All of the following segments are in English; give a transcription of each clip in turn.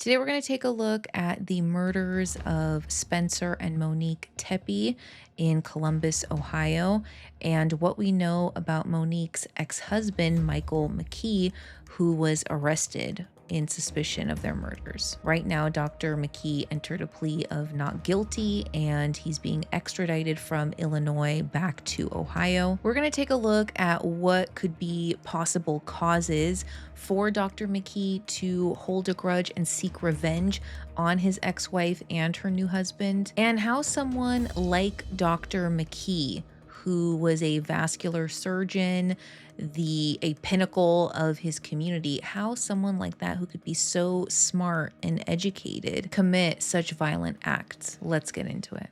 Today, we're going to take a look at the murders of Spencer and Monique Tepe in Columbus, Ohio, and what we know about Monique's ex husband, Michael McKee, who was arrested in suspicion of their murders. Right now, Dr. McKee entered a plea of not guilty and he's being extradited from Illinois back to Ohio. We're going to take a look at what could be possible causes for Dr. McKee to hold a grudge and seek revenge on his ex-wife and her new husband, and how someone like Dr. McKee, who was a vascular surgeon, a pinnacle of his community, how someone like that who could be so smart and educated commit such violent acts. Let's get into it.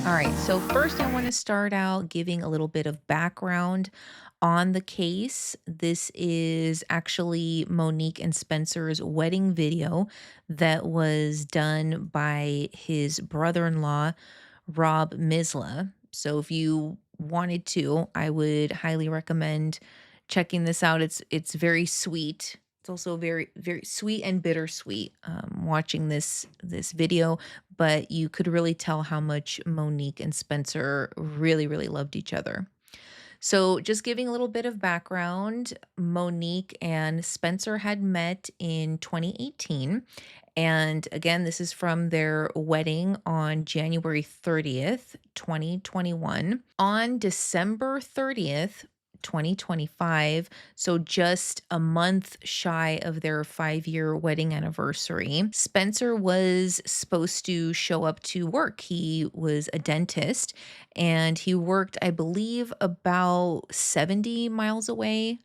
All right, so first I want to start out giving a little bit of background on the case. This is actually Monique and Spencer's wedding video that was done by his brother-in-law, Rob Misla. So if you wanted to, I would highly recommend checking this out. It's very sweet. It's also very sweet and bittersweet watching this video, but you could really tell how much Monique and Spencer really loved each other. So, just giving a little bit of background, Monique and Spencer had met in 2018. And again, this is from their wedding on January 30th, 2021. On December 30th, 2025, so just a month shy of their 5-year wedding anniversary, Spencer was supposed to show up to work. He was a dentist and he worked, I believe, about 70 miles away,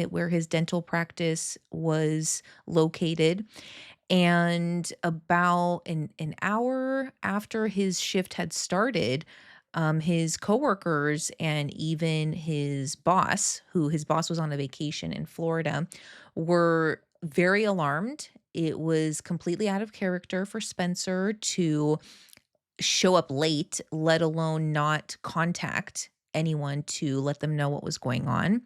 where his dental practice was located. And about an hour after his shift had started, his coworkers and even his boss was on a vacation in Florida, were very alarmed. It was completely out of character for Spencer to show up late, let alone not contact anyone to let them know what was going on.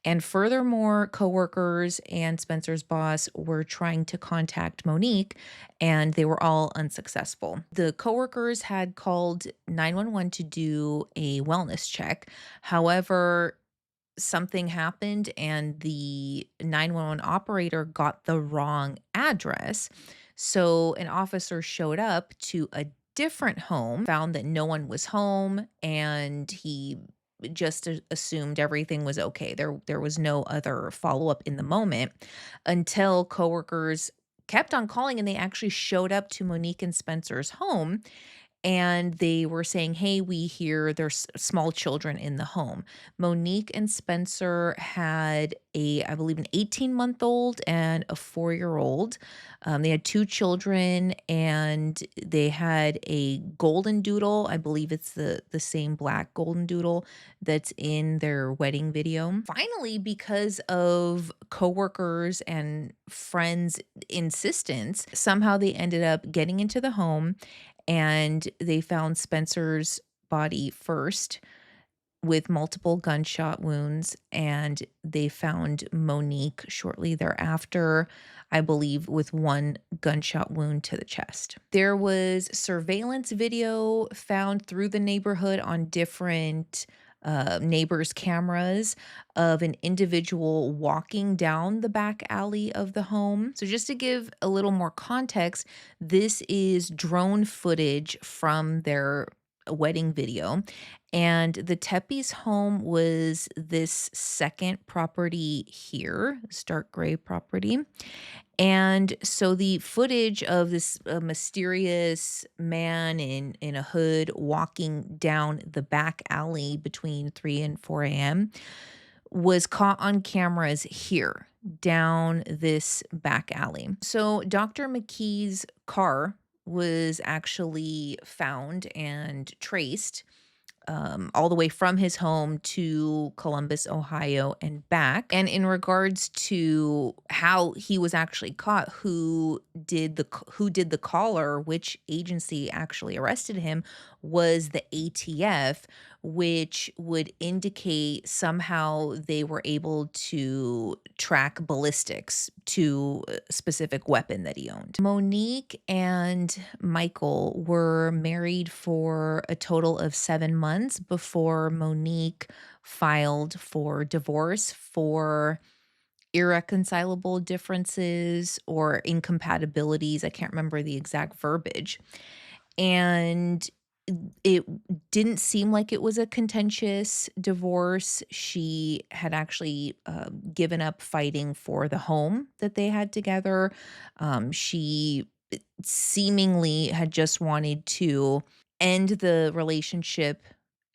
And furthermore, coworkers and Spencer's boss were trying to contact Monique and they were all unsuccessful. The coworkers had called 911 to do a wellness check. However, something happened and the 911 operator got the wrong address. So an officer showed up to a different home, found that no one was home, and he just assumed everything was okay. There was no other follow-up in the moment until coworkers kept on calling and they actually showed up to Monique and Spencer's home and they were saying, "Hey, we hear there's small children in the home." Monique and Spencer had I believe, an 18-month-old and a 4-year-old. They had 2 children, and they had a golden doodle. I believe it's the same black golden doodle that's in their wedding video. Finally, because of coworkers and friends' insistence, somehow they ended up getting into the home and they found Spencer's body first with multiple gunshot wounds, and they found Monique shortly thereafter, I believe, with one gunshot wound to the chest. There was surveillance video found through the neighborhood on different neighbors' cameras of an individual walking down the back alley of the home. So, just to give a little more context, this is drone footage from their wedding video. And the Tepes home was this second property here, Stark Gray property. And so the footage of this mysterious man in a hood walking down the back alley between 3 and 4 a.m. was caught on cameras here down this back alley. So Dr. McKee's car was actually found and traced all the way from his home to Columbus, Ohio, and back. And in regards to how he was actually caught, who did the caller, which agency actually arrested him, was the ATF, which would indicate somehow they were able to track ballistics to a specific weapon that he owned. Monique and Michael were married for a total of 7 months before Monique filed for divorce for irreconcilable differences or incompatibilities. I can't remember the exact verbiage. And it didn't seem like it was a contentious divorce. She had actually given up fighting for the home that they had together. She seemingly had just wanted to end the relationship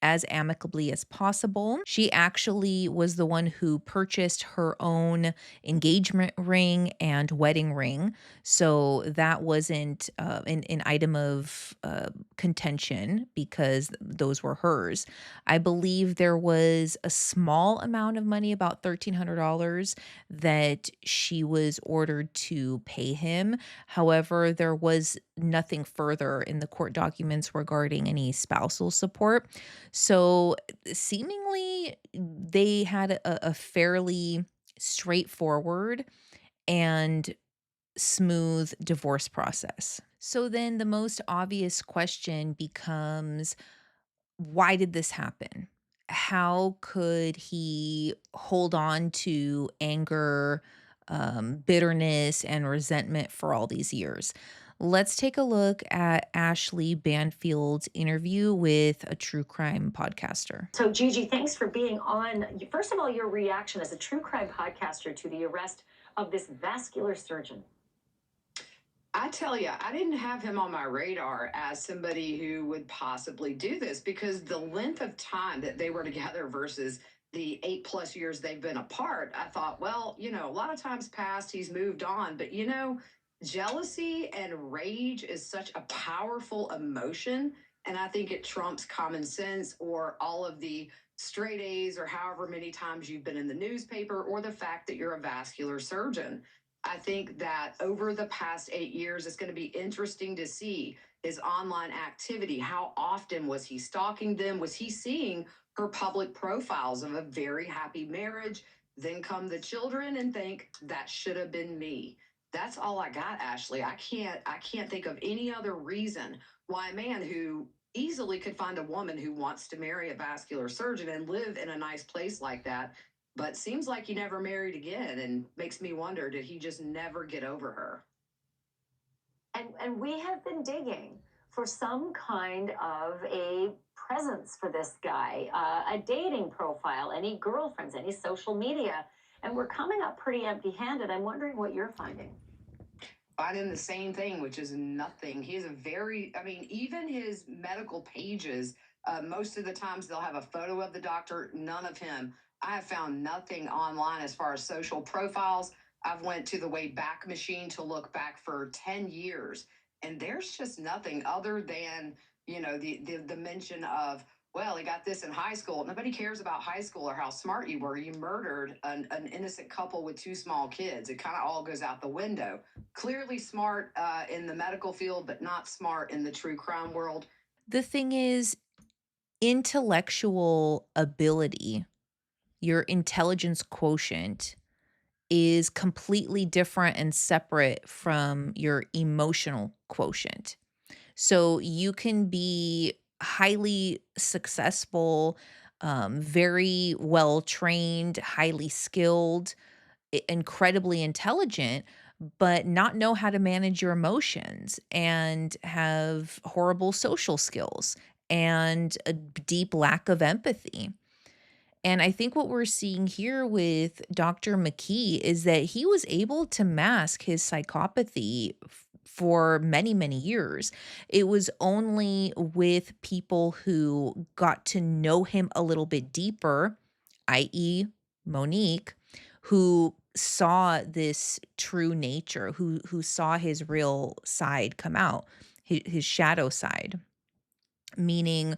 as amicably as possible. She actually was the one who purchased her own engagement ring and wedding ring. So that wasn't an item of contention because those were hers. I believe there was a small amount of money, about $1,300, that she was ordered to pay him. However, there was nothing further in the court documents regarding any spousal support. So seemingly they had a fairly straightforward and smooth divorce process. So then the most obvious question becomes, why did this happen? How could he hold on to anger, bitterness, and resentment for all these years? Let's take a look at Ashley Banfield's interview with a true crime podcaster. So, Gigi, thanks for being on. First of all, your reaction as a true crime podcaster to the arrest of this vascular surgeon. I tell you, I didn't have him on my radar as somebody who would possibly do this because the length of time that they were together versus the 8+ years they've been apart, I thought, well, a lot of times past, he's moved on. But, jealousy and rage is such a powerful emotion. And I think it trumps common sense or all of the straight A's or however many times you've been in the newspaper or the fact that you're a vascular surgeon. I think that over the past 8 years, it's going to be interesting to see his online activity. How often was he stalking them? Was he seeing her public profiles of a very happy marriage? Then come the children and think that should have been me. That's all I got, Ashley. I can't think of any other reason why a man who easily could find a woman who wants to marry a vascular surgeon and live in a nice place like that, but seems like he never married again and makes me wonder, did he just never get over her? And we have been digging for some kind of a presence for this guy, a dating profile, any girlfriends, any social media. And we're coming up pretty empty handed. I'm wondering what you're finding. Finding the same thing, which is nothing. He's a very, I mean, even his medical pages, most of the times they'll have a photo of the doctor, none of him. I have found nothing online as far as social profiles. I've went to the Wayback Machine to look back for 10 years, and there's just nothing other than, the mention of, well, he got this in high school. Nobody cares about high school or how smart you were. You murdered an innocent couple with two small kids. It kind of all goes out the window. Clearly smart in the medical field, but not smart in the true crime world. The thing is, intellectual ability, your intelligence quotient, is completely different and separate from your emotional quotient. So you can be highly successful, very well trained, highly skilled, incredibly intelligent, but not know how to manage your emotions and have horrible social skills and a deep lack of empathy. And I think what we're seeing here with Dr. McKee is that he was able to mask his psychopathy for many, many years. It was only with people who got to know him a little bit deeper, i.e., Monique, who saw this true nature, who saw his real side come out, his shadow side, meaning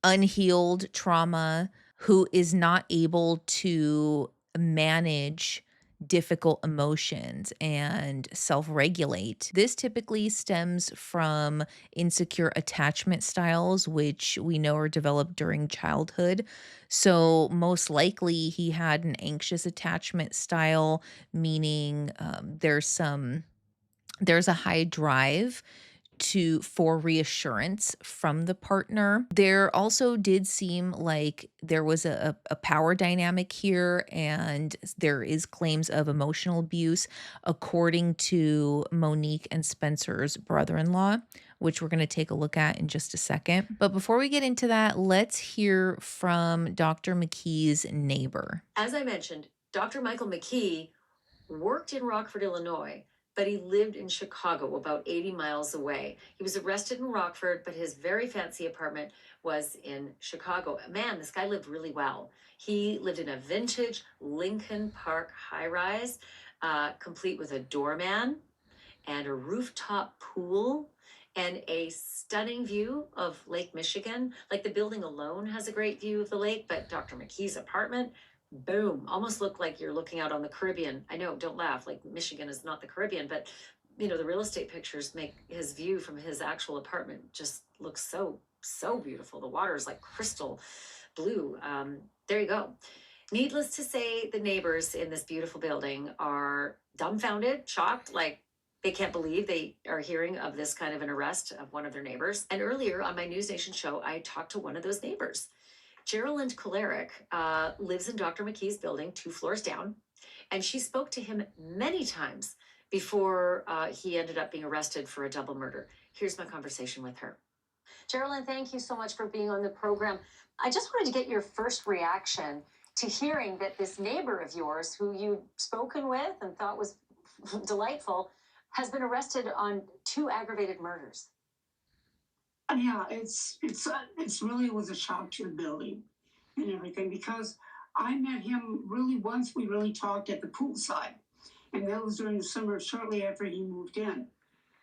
unhealed trauma, who is not able to manage difficult emotions and self regulate. This typically stems from insecure attachment styles, which we know are developed during childhood. So, most likely, he had an anxious attachment style, meaning there's a high drive for reassurance from the partner. There also did seem like there was a power dynamic here, and there is claims of emotional abuse according to Monique and Spencer's brother-in-law, which we're going to take a look at in just a second. But before we get into that, let's hear from Dr. McKee's neighbor. As I mentioned, Dr. Michael McKee worked in Rockford, Illinois, but he lived in Chicago, about 80 miles away. He was arrested in Rockford, but his very fancy apartment was in Chicago. Man, this guy lived really well. He lived in a vintage Lincoln Park high rise, complete with a doorman and a rooftop pool and a stunning view of Lake Michigan. Like the building alone has a great view of the lake, but Dr. McKee's apartment, boom, almost looked like you're looking out on the Caribbean. I know, don't laugh, like Michigan is not the Caribbean, but the real estate pictures make his view from his actual apartment just look so beautiful. The water is like crystal blue. There you go. Needless to say, the neighbors in this beautiful building are dumbfounded, shocked, like they can't believe they are hearing of this kind of an arrest of one of their neighbors. And earlier on my News Nation show, I talked to one of those neighbors. Geraldine Koleric lives in Dr. McKee's building, 2 floors down, and she spoke to him many times before he ended up being arrested for a double murder. Here's my conversation with her. Geraldine, thank you so much for being on the program. I just wanted to get your first reaction to hearing that this neighbor of yours, who you'd spoken with and thought was delightful, has been arrested on 2 aggravated murders. Yeah, it's really was a shock to the building and everything, because I met him really once. We really talked at the poolside, and that was during the summer, shortly after he moved in.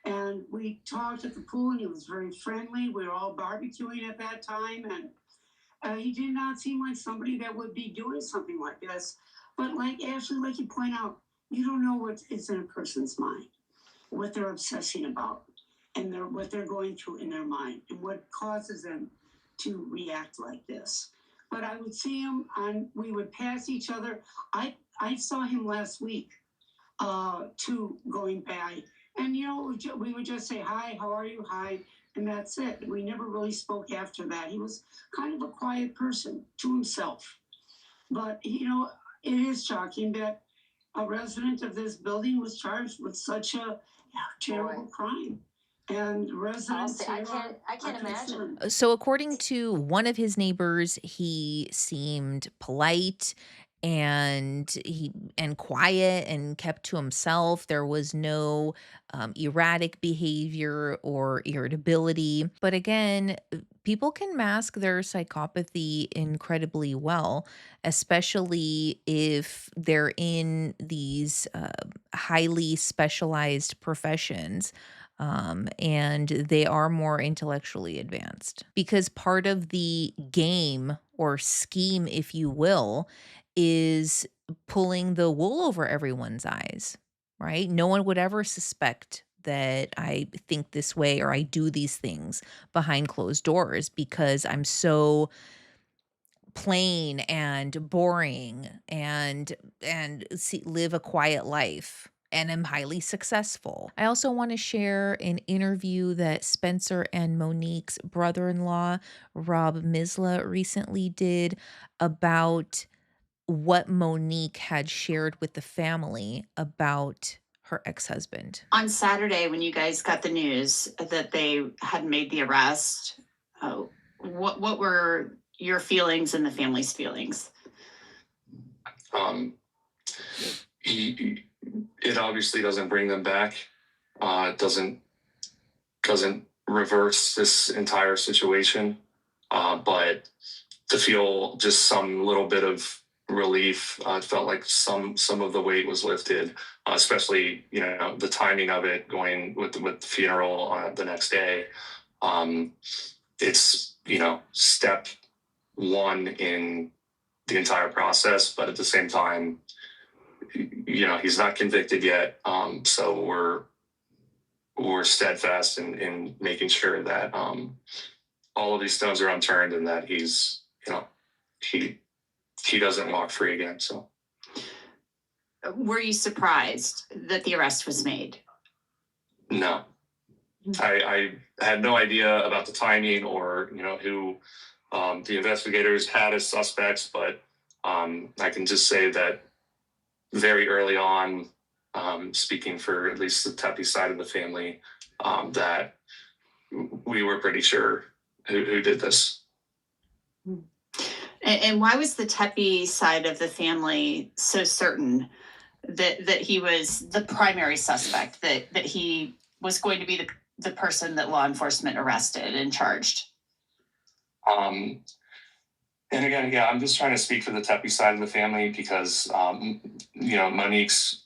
And we talked at the pool, and he was very friendly. We were all barbecuing at that time, and he did not seem like somebody that would be doing something like this. But like Ashley, like you point out, you don't know what is in a person's mind, what they're obsessing about, and what they're going through in their mind, and what causes them to react like this. But I would see him we would pass each other. I saw him last week, too, going by, and we would just say hi, how are you, hi, and that's it. We never really spoke after that. He was kind of a quiet person to himself. But it is shocking that a resident of this building was charged with such a terrible crime. And residents Honestly, I can't imagine. So, according to one of his neighbors, he seemed polite and quiet and kept to himself. There was no erratic behavior or irritability. But again, people can mask their psychopathy incredibly well, especially if they're in these highly specialized professions, and they are more intellectually advanced. Because part of the game or scheme, if you will, is pulling the wool over everyone's eyes, right? No one would ever suspect that I think this way or I do these things behind closed doors because I'm so plain and boring and live a quiet life and am highly successful. I also want to share an interview that Spencer and Monique's brother-in-law, Rob Misla, recently did about what Monique had shared with the family about her ex-husband. On Saturday, when you guys got the news that they had made the arrest, what were your feelings and the family's feelings? It obviously doesn't bring them back. It doesn't reverse this entire situation. But to feel just some little bit of relief, it felt like some of the weight was lifted, especially the timing of it, going with the funeral the next day. It's step one in the entire process, but at the same time, he's not convicted yet. So we're steadfast in making sure that all of these stones are unturned and that he he doesn't walk free again. So Were you surprised that the arrest was made? no, I had no idea about the timing or who the investigators had as suspects, but I can just say that very early on, speaking for at least the Tepe side of the family, that we were pretty sure who did this. And why was the Tepe side of the family so certain that he was the primary suspect, that he was going to be the person that law enforcement arrested and charged? Um, and again, yeah, I'm just trying to speak for the Tepe side of the family because, Monique's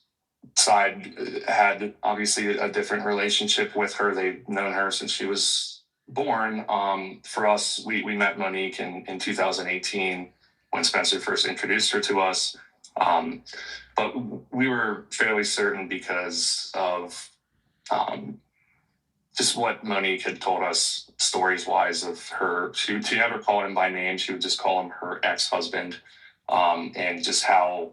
side had obviously a different relationship with her. They've known her since she was born. For us, we met Monique in 2018 when Spencer first introduced her to us. But we were fairly certain because of just what Monique had told us stories wise of her. She never called him by name. She would just call him her ex-husband, and just how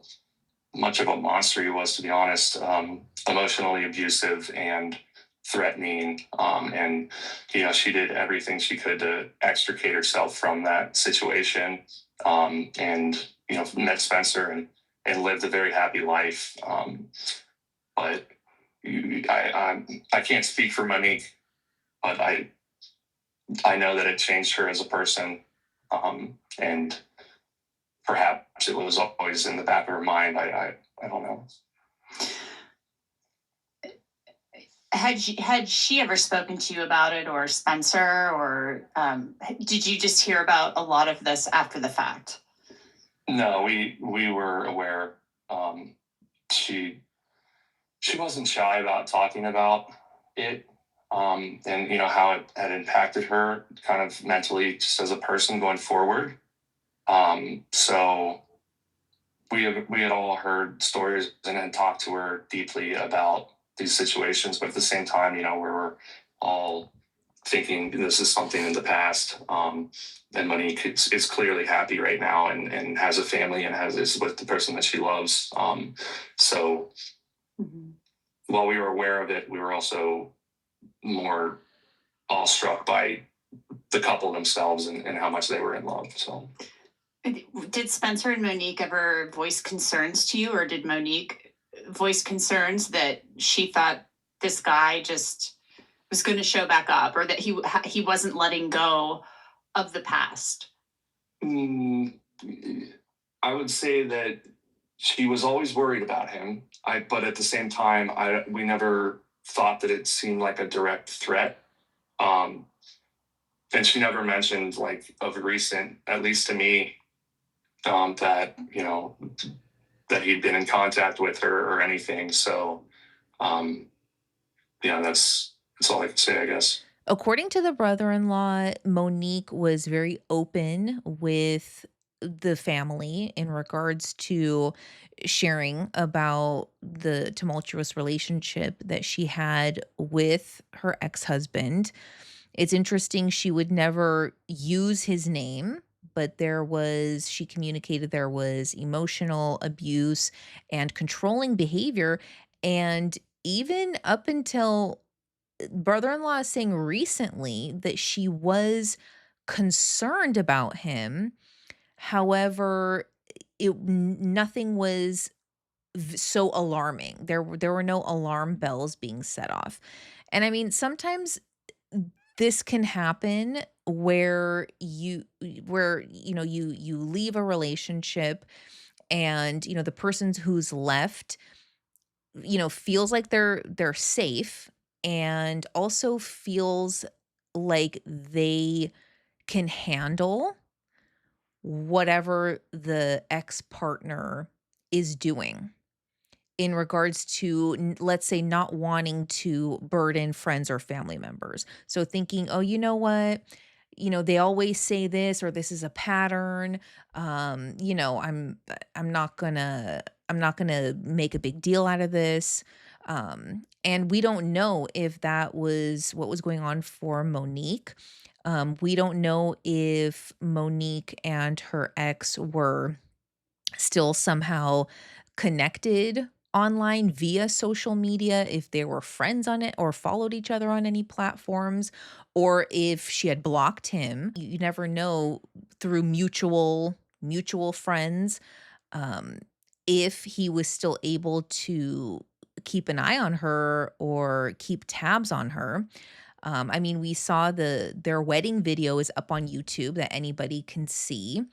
much of a monster he was, to be honest, emotionally abusive and threatening. And, she did everything she could to extricate herself from that situation. And, met Spencer and lived a very happy life. But I can't speak for Monique, but I know that it changed her as a person. And perhaps it was always in the back of her mind. I don't know. Had she ever spoken to you about it, or Spencer, or did you just hear about a lot of this after the fact? No, we were aware. She wasn't shy about talking about it, and how it had impacted her kind of mentally, just as a person going forward. So we had all heard stories and had talked to her deeply about these situations, but at the same time, we were all thinking this is something in the past. And Monique is clearly happy right now and has a family and is with the person that she loves. So Mhm. while we were aware of it, we were also more awestruck by the couple themselves and how much they were in love. So Did Spencer and Monique ever voice concerns to you, or did Monique voice concerns that she thought this guy just was going to show back up, or that he wasn't letting go of the past? mm, I would say that she was always worried about him. But at the same time, we never thought that it seemed like a direct threat. Um, and she never mentioned like of recent, at least to me, that that he'd been in contact with her or anything. So, that's all I can say, I guess. According to the brother-in-law, Monique was very open with the family in regards to sharing about the tumultuous relationship that she had with her ex-husband. It's interesting she would never use his name, but she communicated there was emotional abuse and controlling behavior, and even up until brother-in-law is saying recently that she was concerned about him. However, nothing was so alarming. There were no alarm bells being set off. And I mean, sometimes this can happen where you leave a relationship and the person who's left feels like they're safe and also feels like they can handle whatever the ex-partner is doing in regards to let's say not wanting to burden friends or family members. So thinking, "Oh, you know what? They always say this or this is a pattern. I'm not gonna I'm not going to make a big deal out of this. And we don't know if that was what was going on for Monique. We don't know if Monique and her ex were still somehow connected online via social media, if they were friends on it or followed each other on any platforms, or if she had blocked him. You never know through mutual friends, um, if he was still able to keep an eye on her or keep tabs on her. I mean, we saw their wedding video is up on YouTube that anybody can see.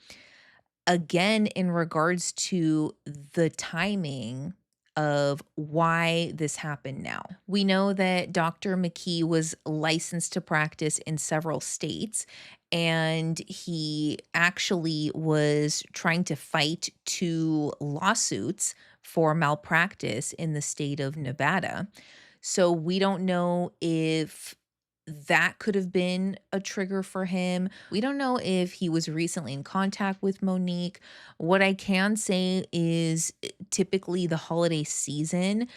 Again, in regards to the timing of why this happened now. We know that Dr. McKee was licensed to practice in several states, and he actually was trying to fight 2 lawsuits for malpractice in the state of Nevada. So we don't know if that could have been a trigger for him. We don't know if he was recently in contact with Monique. What I can say is typically the holiday season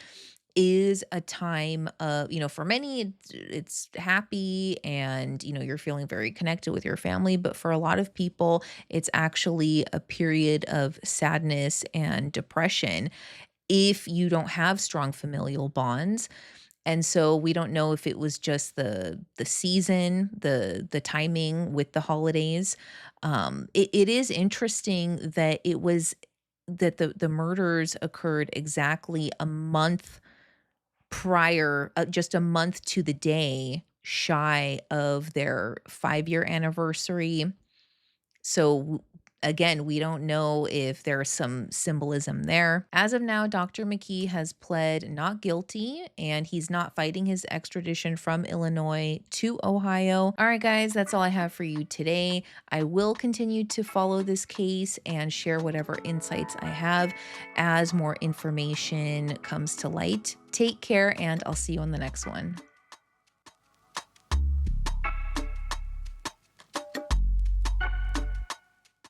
is a time of, for many it's happy and, you're feeling very connected with your family, but for a lot of people it's actually a period of sadness and depression if you don't have strong familial bonds. And so we don't know if it was just the season, the timing with the holidays. It is interesting that it was that the murders occurred exactly a month prior, just a month to the day shy of their 5-year anniversary. So again, we don't know if there's some symbolism there. As of now, Dr. McKee has pled not guilty and he's not fighting his extradition from Illinois to Ohio. All right, guys, that's all I have for you today. I will continue to follow this case and share whatever insights I have as more information comes to light. Take care, and I'll see you on the next one.